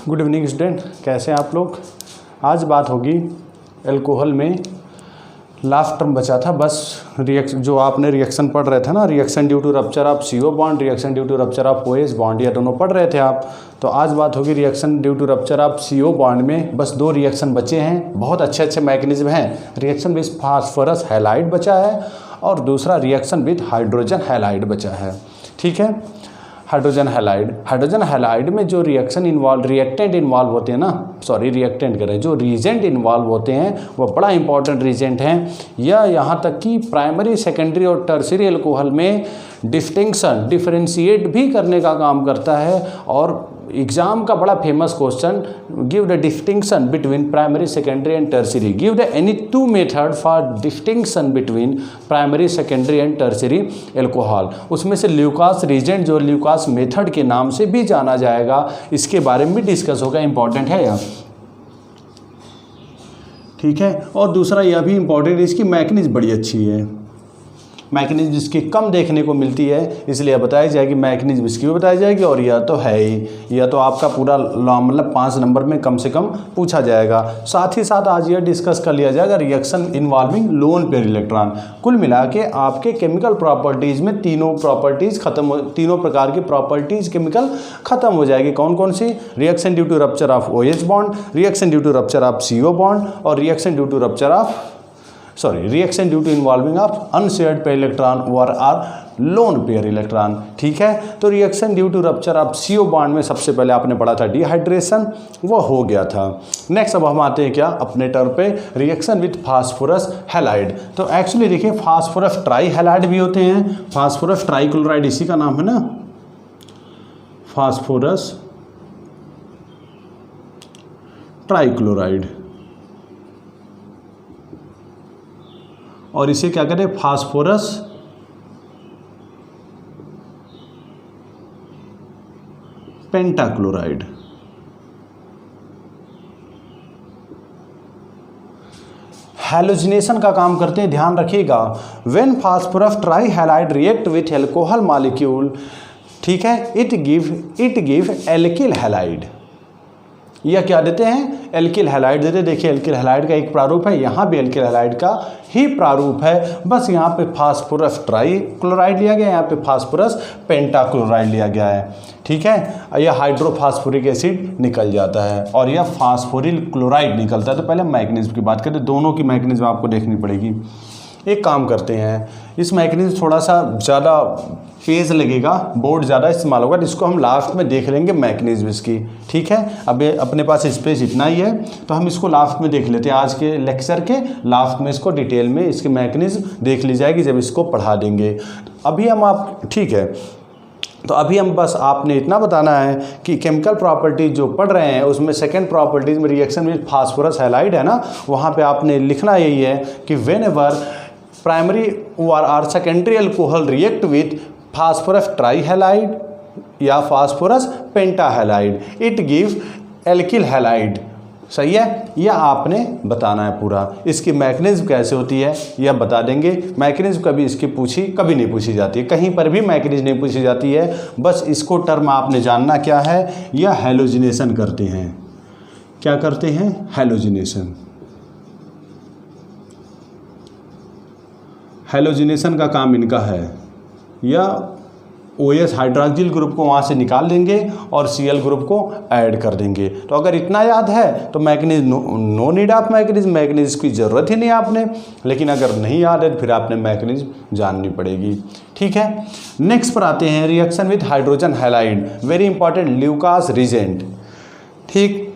Good evening student, कैसे हैं आप लोग। आज बात होगी एल्कोहल में। लास्ट टर्म बचा था बस जो आपने रिएक्शन पढ़ रहे थे ना, reaction due to rupture of CO bond, reaction due to rupture of OH bond, ये दोनों पढ़ रहे थे आप। तो आज बात होगी reaction due to rupture of CO bond में बस 2 रिएक्शन बचे हैं। बहुत अच्छे मैकेनिज्म हैं। रिएक्शन विद फास्फोरस हैलाइड बचा है और दूसरा रिएक्शन विद हाइड्रोजन हैलाइड बचा है। ठीक है, हाइड्रोजन हैलाइड में जो रिएक्टेंट इन्वॉल्व होते हैं ना, जो रीजेंट इन्वॉल्व होते हैं वो बड़ा इंपॉर्टेंट रीजेंट हैं। या यहाँ तक कि प्राइमरी, सेकेंडरी और टर्शियरी अल्कोहल में डिफरेंशिएट भी करने का काम करता है। और एग्जाम का बड़ा famous question, give the distinction between primary, secondary and tertiary, give the any 2 method for distinction between primary, secondary and tertiary alcohol. उसमें से ल्यूकास रीजेंट जो ल्यूकास मेथड के नाम से भी जाना जाएगा, इसके बारे में भी डिस्कस होगा, इंपॉर्टेंट है यह। ठीक है, और दूसरा यह भी इंपॉर्टेंट है, इसकी मैकेनिज्म बड़ी अच्छी है। मैकेनिज्म इसकी कम देखने को मिलती है, इसलिए बताई जाएगी मैकेनिज्म इसकी भी बताई जाएगी। और यह तो है ही, यह तो आपका पूरा मतलब 5 नंबर में कम से कम पूछा जाएगा। साथ ही साथ आज यह डिस्कस कर लिया जाएगा reaction involving loan pair electron. कुल मिला के आपके केमिकल प्रॉपर्टीज़ में तीनों प्रकार की प्रॉपर्टीज़ केमिकल खत्म हो जाएगी। कौन कौन सी? Reaction due to rupture of OH bond, reaction due to rupture of CO bond और reaction due to involving of unshared pair electron और लोन पेयर इलेक्ट्रॉन। ठीक है, तो reaction due to rupture of CO bond में सबसे पहले आपने पढ़ा था डिहाइड्रेशन, वो हो गया था। नेक्स्ट अब हम आते हैं क्या अपने टर्म पे, रिएक्शन विथ फास्फोरस हैलाइड। तो एक्चुअली देखिए फास्फोरस ट्राई हैलाइड भी होते हैं, फास्फोरस ट्राइक्लोराइड इसी का नाम है ना, फास्फोरस ट्राइक्लोराइड। और इसे क्या करें, फास्फोरस पेंटाक्लोराइड। हैलोजिनेशन का काम करते हैं, ध्यान रखिएगा। When phosphorus tri halide react with alcohol molecule, ठीक है, इट गिव एल्किल हैलाइड। यह क्या देते हैं? एल्किल हैलाइड देते हैं। देखिए एल्किल हैलाइड का एक प्रारूप है, यहाँ भी एल्किल हैलाइड का ही प्रारूप है, बस यहाँ पे फास्फोरस ट्राई क्लोराइड लिया गया है, यहाँ पे फास्फोरस पेंटाक्लोराइड लिया गया है। ठीक है, यह हाइड्रोफास्फोरिक एसिड निकल जाता है और यह फास्फोरिल क्लोराइड निकलता है। तो पहले मैकेनिज्म की बात करें, दोनों की मैकेनिज्म आपको देखनी पड़ेगी। एक काम करते हैं, इस मैकेनिज्म थोड़ा सा ज़्यादा पेज लगेगा, बोर्ड ज़्यादा इस्तेमाल होगा, इसको हम लास्ट में देख लेंगे मैकेनिज्म इसकी। ठीक है, अब अपने पास स्पेस इतना ही है तो हम इसको लास्ट में देख लेते हैं। आज के लेक्चर के लास्ट में इसको डिटेल में इसकी मैकेनिज्म देख ली जाएगी जब इसको पढ़ा देंगे। अभी हम ठीक है, तो अभी हम बस आपने इतना बताना है कि केमिकल प्रॉपर्टी जो पढ़ रहे हैं उसमें सेकेंड प्रॉपर्टीज़ में रिएक्शन विद फास्फोरस हैलाइड है ना, वहाँ पे आपने लिखना यही है कि व्हेनेवर प्राइमरी और secondary alcohol react with phosphorus trihalide या phosphorus pentahalide, it give alkyl halide. सही है, यह आपने बताना है पूरा। इसकी मैकेनिज्म कैसे होती है यह बता देंगे। मैकेनिज्म कभी इसकी कभी नहीं पूछी जाती है, कहीं पर भी मैकेनिज्म नहीं पूछी जाती है। बस इसको टर्म आपने जानना क्या है, यह हैलोजिनेशन करते हैं। क्या करते हैं? हैलोजिनेशन। हैलोजिनेशन का काम इनका है, या OH हाइड्रोक्सिल ग्रुप को वहाँ से निकाल देंगे और Cl ग्रुप को ऐड कर देंगे। तो अगर इतना याद है तो mechanism no need of mechanism की ज़रूरत ही नहीं आपने। लेकिन अगर नहीं याद है तो फिर आपने मैकेनिज्म जाननी पड़ेगी। ठीक है, नेक्स्ट पर आते हैं, reaction with hydrogen halide, very important, Lucas reagent. ठीक,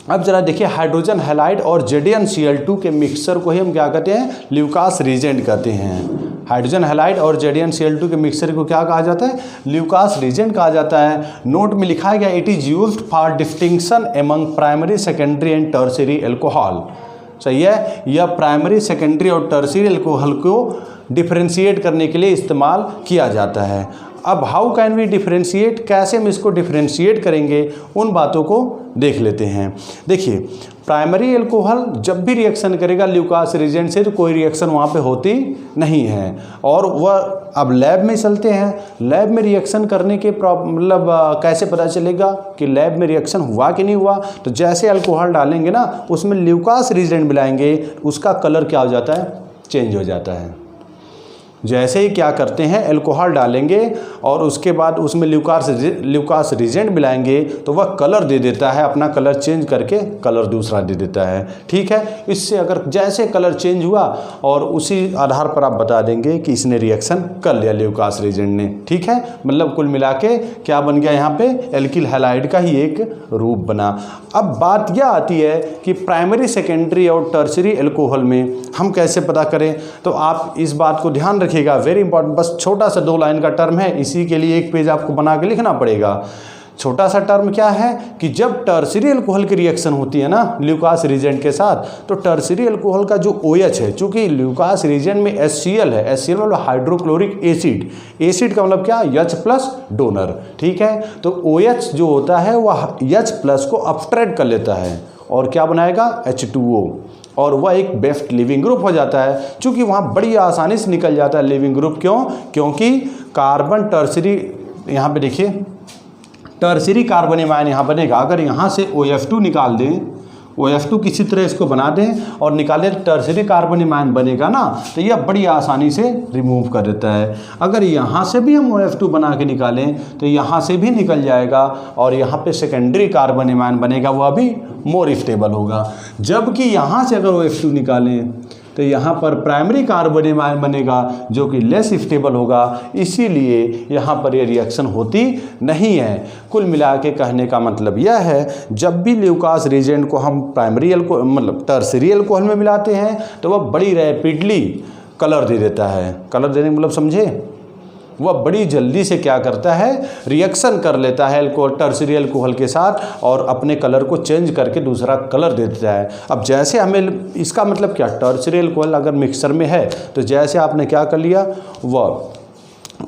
अब जरा देखिए हाइड्रोजन हैलाइड और ZnCl2 के मिक्सचर को ही हम क्या कहते हैं? ल्यूकास रीजेंट कहते हैं। हाइड्रोजन हैलाइड और ZnCl2 के मिक्सचर को क्या कहा जाता है? ल्यूकास रीजेंट कहा जाता है। नोट में लिखा गया it is used for distinction among primary, secondary and tertiary alcohol. सही है, यह प्राइमरी, सेकेंडरी और टर्शियरी अल्कोहल को डिफरेंशिएट करने के लिए इस्तेमाल किया जाता है। अब हाउ कैन वी डिफ्रेंशिएट, कैसे हम इसको डिफ्रेंशिएट करेंगे, उन बातों को देख लेते हैं। देखिए प्राइमरी अल्कोहल जब भी रिएक्शन करेगा ल्यूकास रीजेंट से तो कोई रिएक्शन वहाँ पे होती नहीं है, और वह अब लैब में चलते हैं। लैब में रिएक्शन करने के मतलब कैसे पता चलेगा कि लैब में रिएक्शन हुआ कि नहीं हुआ, तो जैसे अल्कोहल डालेंगे ना उसमें ल्यूकास रीजेंट मिलाएंगे, उसका कलर क्या हो जाता है, चेंज हो जाता है। जैसे ही क्या करते हैं अल्कोहल डालेंगे और उसके बाद उसमें ल्यूकास रीजेंट मिलाएंगे तो वह कलर दे देता है, अपना कलर चेंज करके कलर दूसरा दे देता है। ठीक है, इससे अगर जैसे कलर चेंज हुआ और उसी आधार पर आप बता देंगे कि इसने रिएक्शन कर लिया ल्यूकास रीजेंट ने। ठीक है, मतलब कुल मिला के क्या बन गया, यहाँ पे एल्किल हैलाइड का ही एक रूप बना। अब बात यह आती है कि प्राइमरी, सेकेंडरी और टर्शरी अल्कोहल में हम कैसे पता करें, तो आप इस बात को ध्यान रखिएगा, वेरी इंपॉर्टेंट। बस छोटा सा 2 लाइन का टर्म है, इसी के लिए एक पेज आपको बना के लिखना पड़ेगा। छोटा सा टर्म क्या है कि जब टर्शरी अल्कोहल की रिएक्शन होती है ना ल्यूकास रीजेंट के साथ, तो टर्शरी अल्कोहल का जो OH है, चूंकि ल्यूकास रीजेंट में HCl है, HCl मतलब हाइड्रोक्लोरिक एसिड, एसिड का मतलब क्या, H+ डोनर। ठीक है, तो OH जो होता है वह H+ को अपट्रैक्ट कर लेता है और क्या बनाएगा, H2O, और वह एक बेस्ट लिविंग ग्रुप हो जाता है। चूँकि वहाँ बड़ी आसानी से निकल जाता है लिविंग ग्रुप, क्यों, क्योंकि कार्बन टर्शरी, यहाँ पे देखिए टर्शरी कार्बोनियम आयन यहाँ बनेगा। अगर यहाँ से OF2 निकाल दें, OF2 किसी तरह इसको बना दें और निकालें, टर्शरी कार्बोनियम आयन बनेगा ना, तो यह बड़ी आसानी से रिमूव कर देता है। अगर यहाँ से भी हम OF2 बना के निकालें तो यहाँ से भी निकल जाएगा और यहाँ पे सेकेंडरी कार्बोनियम आयन बनेगा, वह भी मोर स्टेबल होगा। जबकि यहाँ से अगर OF2 निकालें तो यहाँ पर प्राइमरी कार्बोनियम आयन बनेगा जो कि लेस स्टेबल होगा, इसीलिए यहाँ पर ये रिएक्शन होती नहीं है। कुल मिला के कहने का मतलब यह है, जब भी ल्यूकास रीजेंट को हम प्राइमरी अल्कोहल मतलब टर्शरी अल्कोहल में मिलाते हैं तो वह बड़ी रैपिडली कलर दे देता है। कलर देने का मतलब समझे, वह बड़ी जल्दी से क्या करता है, रिएक्शन कर लेता है अल्कोहल, टर्शरी अल्कोहल के साथ, और अपने कलर को चेंज करके दूसरा कलर दे देता है। अब जैसे हमें, इसका मतलब क्या, टर्शरी अल्कोहल अगर मिक्सर में है तो जैसे आपने क्या कर लिया, वह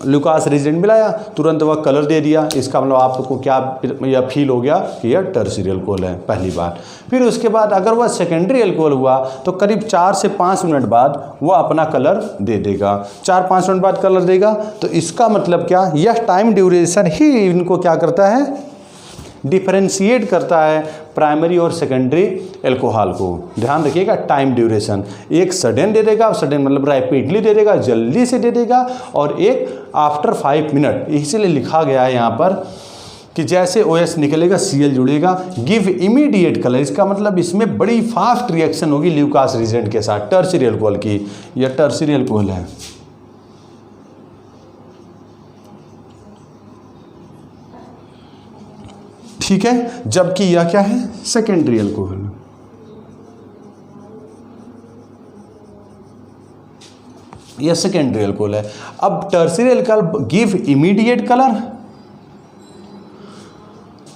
ल्यूकास रीजेंट मिलाया, तुरंत वह कलर दे दिया, इसका मतलब आपको क्या यह फील हो गया कि यह टर्शरी अल्कोहल है, पहली बात। फिर उसके बाद अगर वह सेकेंडरी अल्कोहल हुआ तो करीब 4 से 5 मिनट बाद वह अपना कलर दे देगा। 4-5 मिनट बाद कलर देगा, तो इसका मतलब क्या, यह टाइम ड्यूरेशन ही इनको क्या करता है, डिफरेंशिएट करता है प्राइमरी और सेकेंडरी अल्कोहल को। ध्यान रखिएगा, टाइम ड्यूरेशन, एक सडन दे देगा, सडन मतलब रैपिडली दे देगा, जल्दी से दे देगा, और एक आफ्टर 5 मिनट। इसीलिए लिखा गया है यहाँ पर कि जैसे OH निकलेगा Cl जुड़ेगा, गिव इमीडिएट कलर, इसका मतलब इसमें बड़ी फास्ट रिएक्शन होगी ल्यूकास रीजेंट के साथ टर्शरी अल्कोहल की। यह टर्शरी अल्कोहल है। ठीक है, जबकि यह क्या है, सेकेंडरी अल्कोहल। यह सेकेंडरी अल्कोहल है। अब tertiary alcohol give immediate colour,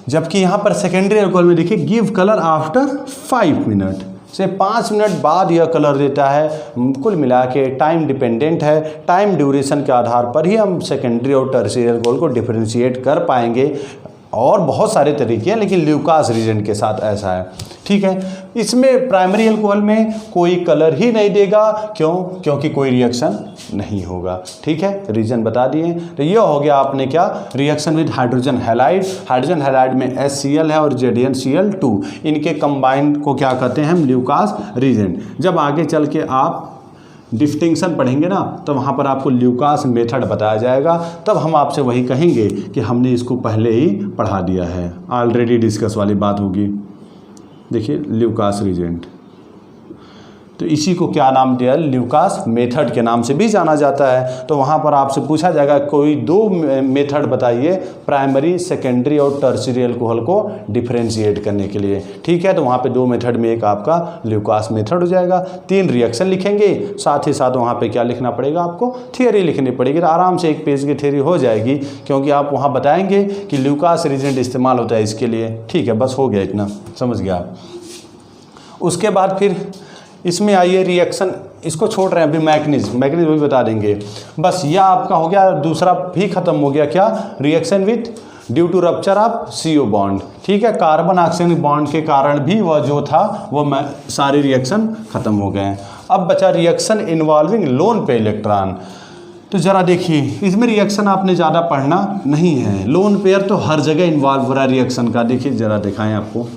जबकि यहां पर सेकेंडरी अल्कोहल में देखिए गिव कलर आफ्टर 5 मिनट, से 5 मिनट बाद यह कलर देता है। कुल मिला के टाइम डिपेंडेंट है, टाइम ड्यूरेशन के आधार पर ही हम सेकेंडरी और टर्शरी अल्कोहल को डिफरेंशिएट कर पाएंगे। और बहुत सारे तरीके हैं, लेकिन ल्यूकास रीजेंट के साथ ऐसा है। ठीक है, इसमें प्राइमरी अल्कोहल में कोई कलर ही नहीं देगा, क्यों, क्योंकि कोई रिएक्शन नहीं होगा। ठीक है, रीजन बता दिए। तो ये हो गया आपने क्या, reaction with hydrogen halide. Hydrogen halide में HCl है और ZnCl2, इनके कंबाइन को क्या कहते हैं हम, ल्यूकास रीजेंट। जब आगे चल के आप डिस्टिंक्शन पढ़ेंगे ना, तो वहाँ पर आपको ल्यूकास मेथड बताया जाएगा, तब हम आपसे वही कहेंगे कि हमने इसको पहले ही पढ़ा दिया है, ऑलरेडी डिस्कस वाली बात होगी। देखिए ल्यूकास रीजेंट, तो इसी को क्या नाम दिया, ल्यूकास मेथड के नाम से भी जाना जाता है। तो वहाँ पर आपसे पूछा जाएगा कोई 2 मेथड बताइए प्राइमरी, सेकेंडरी और टर्शरी अल्कोहल को डिफरेंशिएट करने के लिए। ठीक है, तो वहाँ पे 2 मेथड में एक आपका ल्यूकास मेथड हो जाएगा। 3 रिएक्शन लिखेंगे, साथ ही साथ वहाँ पे क्या लिखना पड़ेगा, आपको थियरी लिखनी पड़ेगी। तो आराम से 1 पेज की थियरी हो जाएगी, क्योंकि आप वहाँ बताएंगे कि ल्यूकास रीजेंट इस्तेमाल होता है इसके लिए। ठीक है, बस हो गया, इतना समझ गया आप। उसके बाद फिर इसमें आइए रिएक्शन इसको छोड़ रहे हैं अभी, मैग्नीज भी बता देंगे बस। यह आपका हो गया, दूसरा भी खत्म हो गया, क्या, reaction with due to rupture of CO bond. ठीक है, कार्बन ऑक्सीजन बॉन्ड के कारण भी वह जो था वो सारे रिएक्शन खत्म हो गए हैं। अब बचा रिएक्शन इन्वॉल्विंग लोन पे इलेक्ट्रॉन। तो ज़रा देखिए, इसमें रिएक्शन आपने ज़्यादा पढ़ना नहीं है, लोन पेयर तो हर जगह इन्वॉल्व हो रहा है रिएक्शन का। देखिए ज़रा दिखाएं आपको,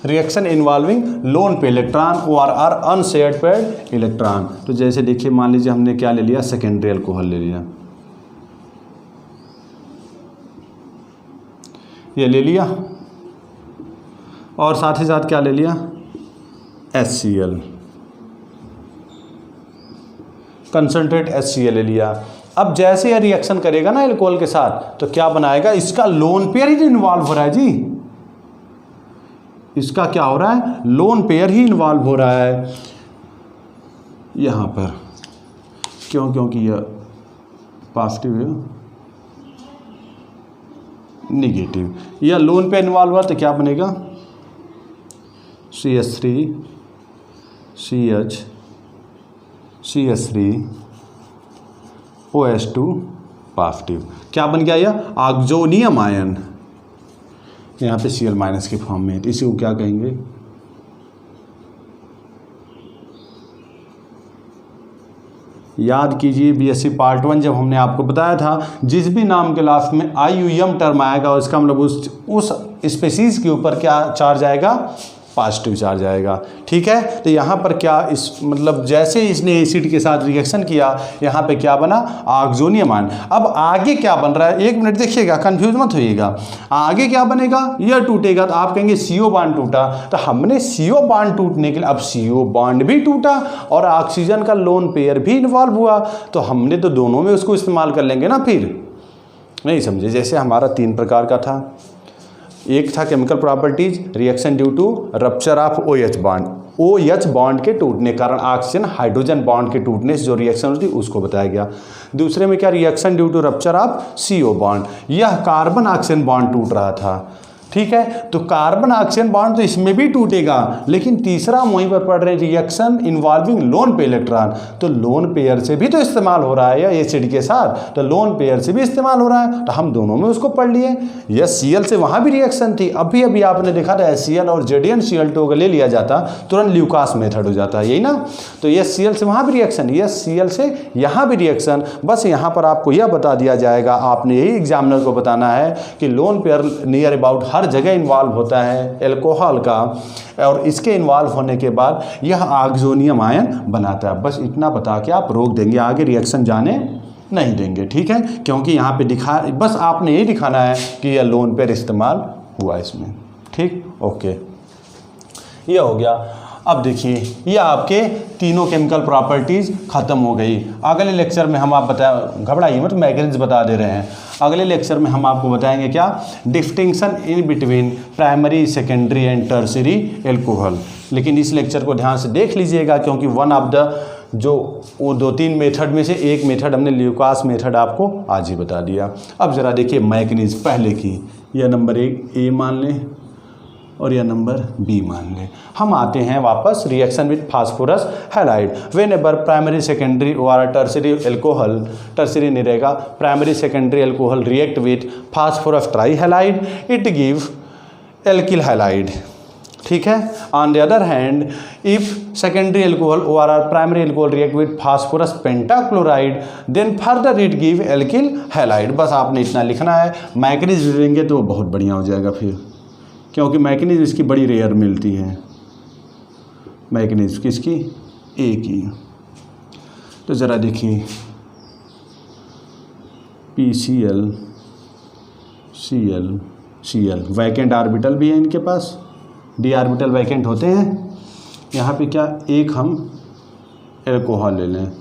रिएक्शन इन्वॉल्विंग लोन पे इलेक्ट्रॉन और आर अनशेयर्ड पेयर्ड इलेक्ट्रॉन। तो जैसे देखिए, मान लीजिए हमने क्या ले लिया, सेकेंडरी अल्कोहल ले लिया, ये ले लिया, और साथ ही साथ क्या ले लिया, HCl, कंसनट्रेट HCl ले लिया। अब जैसे यह रिएक्शन करेगा ना अल्कोहल के साथ, तो क्या बनाएगा, इसका लोन पेयर ही इन्वॉल्व हो रहा है जी, इसका क्या हो रहा है, लोन पेयर ही इन्वॉल्व हो रहा है यहाँ पर। क्यों, क्योंकि यह पॉजिटिव है, निगेटिव, यह लोन पेयर इन्वॉल्व हुआ तो क्या बनेगा, CH3 CH CH3 OH2 positive. क्या बन गया, यह ऑक्सोनियम आयन, यहाँ पे Cl माइनस के फॉर्म में, तो इसी को क्या कहेंगे, याद कीजिए BSc पार्ट 1 जब हमने आपको बताया था, जिस भी नाम के लास्ट में IUM टर्म आएगा उसका मतलब उस स्पीसीज के ऊपर क्या चार्ज आएगा, पॉजिटिव चार्ज आएगा। ठीक है, तो यहाँ पर क्या, इस मतलब जैसे इसने एसिड के साथ रिएक्शन किया, यहाँ पे क्या बना, ऑक्सोनियम आयन। अब आगे क्या बन रहा है, एक मिनट देखिएगा, कंफ्यूज मत होइएगा, आगे क्या बनेगा, यह टूटेगा तो आप कहेंगे CO बॉन्ड टूटा, तो हमने CO बॉन्ड टूटने के लिए, अब CO बॉन्ड भी टूटा और ऑक्सीजन का लोन पेयर भी इन्वॉल्व हुआ, तो हमने तो दोनों में उसको इस्तेमाल कर लेंगे ना। फिर नहीं समझे, जैसे हमारा 3 प्रकार का था, एक था chemical properties, reaction due to rupture of OH bond, OH bond के टूटने के कारण ऑक्सीजन हाइड्रोजन बॉन्ड के टूटने से जो रिएक्शन होती है उसको बताया गया। दूसरे में क्या, reaction due to rupture of CO bond, यह कार्बन ऑक्सीजन बॉन्ड टूट रहा था। ठीक है, तो कार्बन ऑक्सीजन बॉन्ड तो इसमें भी टूटेगा, लेकिन तीसरा वहीं पर पढ़ रहे हैं, रिएक्शन इन्वॉल्विंग लोन पे इलेक्ट्रॉन, तो लोन पेयर से भी तो इस्तेमाल हो रहा है, या एसिड के साथ, तो लोन पेयर से भी इस्तेमाल हो रहा है, तो हम दोनों में उसको पढ़ लिए। यह Cl से वहाँ भी रिएक्शन थी, अभी आपने देखा था HCl और ZnCl2 ले लिया जाता, तुरंत ल्यूकास मेथड हो जाता है, यही ना। तो यह Cl से वहाँ भी रिएक्शन, यह Cl से यहाँ भी रिएक्शन, बस यहाँ पर आपको यह बता दिया जाएगा, आपने यही एग्जामिनर को बताना है कि lone pair near about her जगह इन्वॉल्व होता है अल्कोहल का, और इसके इन्वॉल्व होने के बाद यह ऑक्सोनियम आयन बनाता है। बस इतना बता के आप रोक देंगे, आगे रिएक्शन जाने नहीं देंगे। ठीक है, क्योंकि यहाँ पे दिखा, बस आपने यही दिखाना है कि यह लोन पेयर इस्तेमाल हुआ इसमें। ठीक, ओके, यह हो गया। अब देखिए, ये आपके तीनों केमिकल प्रॉपर्टीज़ ख़त्म हो गई। अगले लेक्चर में हम आप घबराइए मत, मैग्नीज बता दे रहे हैं। अगले लेक्चर में हम आपको बताएंगे क्या, distinction in between primary, secondary and tertiary alcohol. लेकिन इस लेक्चर को ध्यान से देख लीजिएगा, क्योंकि वन ऑफ द जो वो 2-3 मेथड में से एक मेथड हमने ल्यूकास मेथड आपको आज ही बता दिया। अब ज़रा देखिए मैग्नीज पहले की, यह नंबर 1 A मान लें और यह नंबर B मान लें। हम आते हैं वापस reaction with phosphorus halide. Whenever primary secondary और टर्शियरी एल्कोहल, टर्शियरी नहीं रहेगा, primary secondary alcohol react with phosphorus tri halide, it give alkyl halide. ठीक है, on the other hand if secondary alcohol और primary alcohol react with phosphorus pentachloride, then further it give alkyl halide. बस आपने इतना लिखना है। Manganese लेंगे तो बहुत बढ़िया हो जाएगा फिर, क्योंकि मैग्नीज इसकी बड़ी रेयर मिलती है। मैग्नीज किसकी, A की। तो ज़रा देखिए, PCl Cl Cl vacant orbital भी है इनके पास, d ऑर्बिटल वैकेंट होते हैं। यहाँ पे क्या, एक हम एल्कोहल ले लें,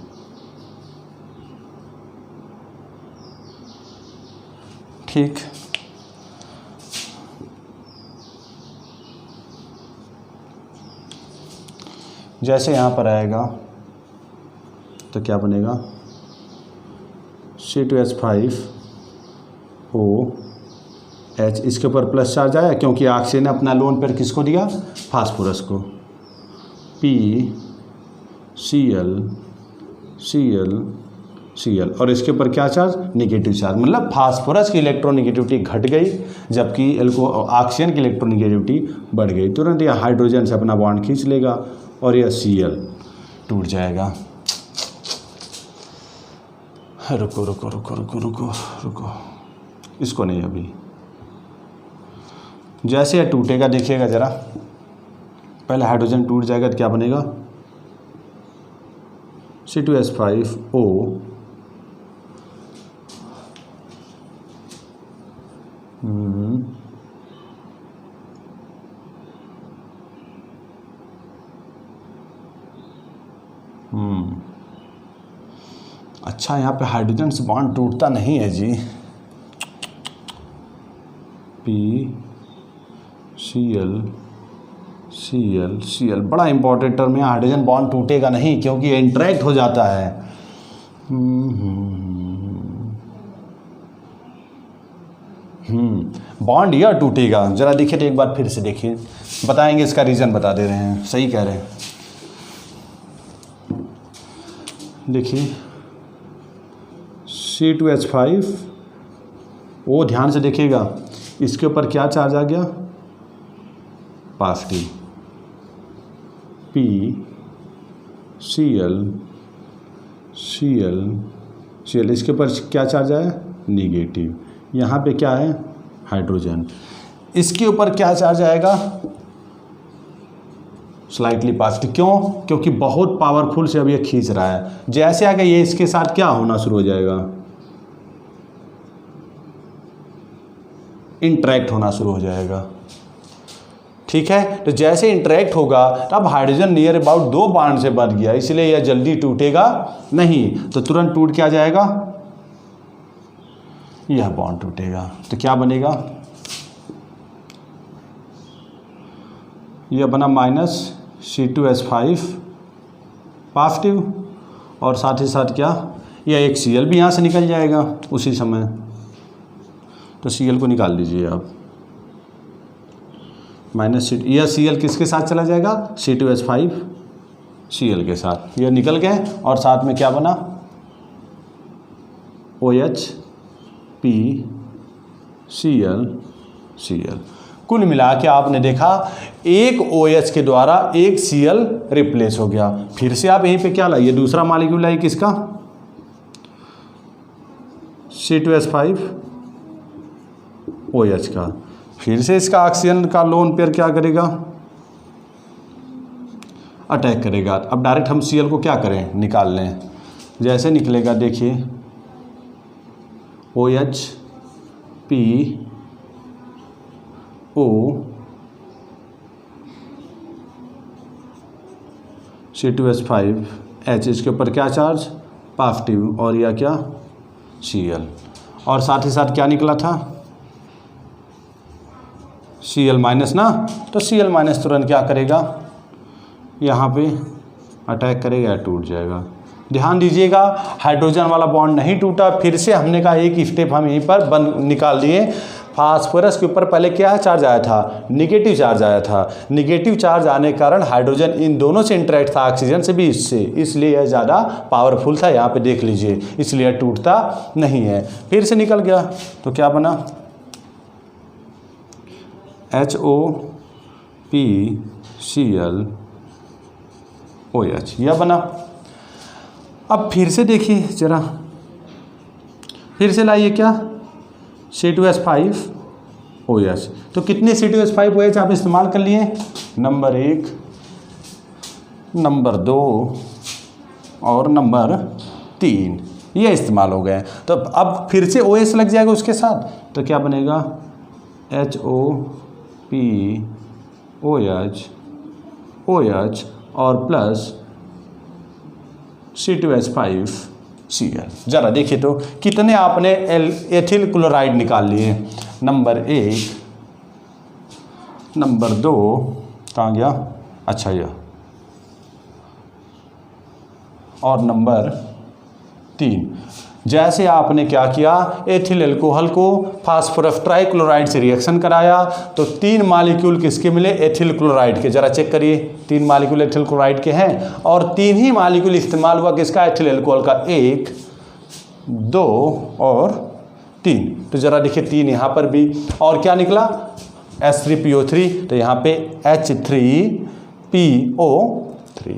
ठीक। जैसे यहाँ पर आएगा तो क्या बनेगा, C2H5O H, इसके ऊपर प्लस चार्ज आया क्योंकि ऑक्सीजन ने अपना लोन पेयर किसको दिया, फास्फोरस को। Cl और इसके ऊपर क्या चार्ज, निगेटिव चार्ज, मतलब फास्फोरस की इलेक्ट्रोनिगेटिविटी घट गई जबकि ऑक्सीजन की इलेक्ट्रोनिगेटिविटी बढ़ गई। तुरंत यह हाइड्रोजन से अपना बॉन्ड खींच लेगा और यह Cl टूट जाएगा। रुको रुको रुको रुको रुको रुको, इसको नहीं, अभी जैसे यह टूटेगा देखिएगा ज़रा, पहले हाइड्रोजन टूट जाएगा तो क्या बनेगा, C2H5O अच्छा, यहाँ पे हाइड्रोजन से बॉन्ड टूटता नहीं है जी। Cl बड़ा इंपॉर्टेंट टर्म है, हाइड्रोजन बॉन्ड टूटेगा नहीं क्योंकि ये इंटरेक्ट हो जाता है। बॉन्ड यह टूटेगा, जरा देखिए तो एक बार फिर से देखिए, बताएंगे इसका रीज़न, बता दे रहे हैं, सही कह रहे हैं। देखिए C2H5O, ध्यान से देखिएगा, इसके ऊपर क्या चार्ज आ गया, पॉजिटिव। Cl इसके ऊपर क्या चार्ज आया, निगेटिव। यहाँ पे क्या है, हाइड्रोजन। इसके ऊपर क्या चार्ज आएगा, स्लाइटली पॉजिटिव। क्यों, क्योंकि बहुत पावरफुल से अब ये खींच रहा है। जैसे आगे ये इसके साथ क्या होना शुरू हो जाएगा, इंटरेक्ट होना शुरू हो जाएगा। ठीक है, तो जैसे इंटरेक्ट होगा तब हाइड्रोजन नियर अबाउट 2 बॉन्ड से बन गया, इसलिए यह जल्दी टूटेगा नहीं, तो तुरंत टूट क्या जाएगा, यह बॉन्ड टूटेगा। तो क्या बनेगा, यह बना -C2H5 पॉजिटिव, और साथ ही साथ क्या, यह एक Cl भी यहाँ से निकल जाएगा उसी समय। तो Cl को निकाल लीजिए आप, यह Cl किसके साथ चला जाएगा, C2H5 Cl के साथ, यह निकल गए, और साथ में क्या बना, OH Cl। कुल मिला के आपने देखा एक OH के द्वारा एक Cl रिप्लेस हो गया। फिर से आप यहीं पे क्या लाइए, दूसरा मॉलिक्यूल लाइए, किसका, C2H5OH का। फिर से इसका ऑक्सीजन का लोन पेयर क्या करेगा, अटैक करेगा। अब डायरेक्ट हम Cl को क्या करें, निकाल लें। जैसे निकलेगा देखिए, OH PO C2H5H, इसके ऊपर क्या चार्ज, पॉजिटिव, और यह क्या, Cl, और साथ ही साथ क्या निकला था, Cl माइनस ना, तो Cl माइनस तुरंत क्या करेगा, यहाँ पे अटैक करेगा या टूट जाएगा। ध्यान दीजिएगा, हाइड्रोजन वाला बॉन्ड नहीं टूटा। फिर से हमने कहा एक स्टेप हम यहीं पर निकाल दिए। फास्फोरस के ऊपर पहले क्या चार्ज आया था, निगेटिव चार्ज आया था। निगेटिव चार्ज आने के कारण हाइड्रोजन इन दोनों से इंटरेक्ट था, ऑक्सीजन से भी, इससे, इसलिए यह ज़्यादा पावरफुल था। यहाँ पे देख लीजिए, इसलिए टूटता नहीं है। फिर से निकल गया तो क्या बना, HOPClOH, यह बना। अब फिर से देखिए जरा, फिर से लाइए क्या, C2H5OH। तो कितने C2H5OH आप इस्तेमाल कर लिए, नंबर 1, नंबर 2 और नंबर 3, ये इस्तेमाल हो गए। तो अब फिर से OH लग जाएगा उसके साथ, तो क्या बनेगा, HOPOH और प्लस C2H5Cl। ज़रा देखिए तो कितने आपने एथिल क्लोराइड निकाल लिए, नंबर 1, नंबर 2 कहाँ गया, अच्छा यह, और नंबर 3। जैसे आपने क्या किया, एथिल एल्कोहल को फास्फोरस ट्राइक्लोराइड से रिएक्शन कराया तो 3 मॉलिक्यूल किसके मिले, एथिल क्लोराइड के। जरा चेक करिए, 3 मॉलिक्यूल एथिल क्लोराइड के हैं और 3 ही मॉलिक्यूल इस्तेमाल हुआ किसका, एथिल एल्कोहल का, 1, 2 और 3। तो जरा देखिए 3 यहाँ पर भी, और क्या निकला, H3PO3, तो यहाँ पे H3PO3।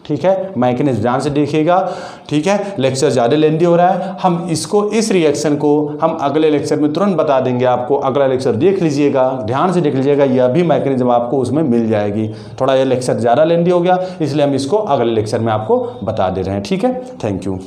ठीक है, मैकेनिज्म ध्यान से देखिएगा। ठीक है, लेक्चर ज़्यादा लेंदी हो रहा है, हम इसको, इस रिएक्शन को हम अगले लेक्चर में तुरंत बता देंगे आपको। अगला लेक्चर देख लीजिएगा, ध्यान से देख लीजिएगा, यह भी मैकेनिज्म आपको उसमें मिल जाएगी। थोड़ा ये लेक्चर ज़्यादा लेंदी हो गया, इसलिए हम इसको अगले लेक्चर में आपको बता दे रहे हैं। ठीक है, थैंक यू।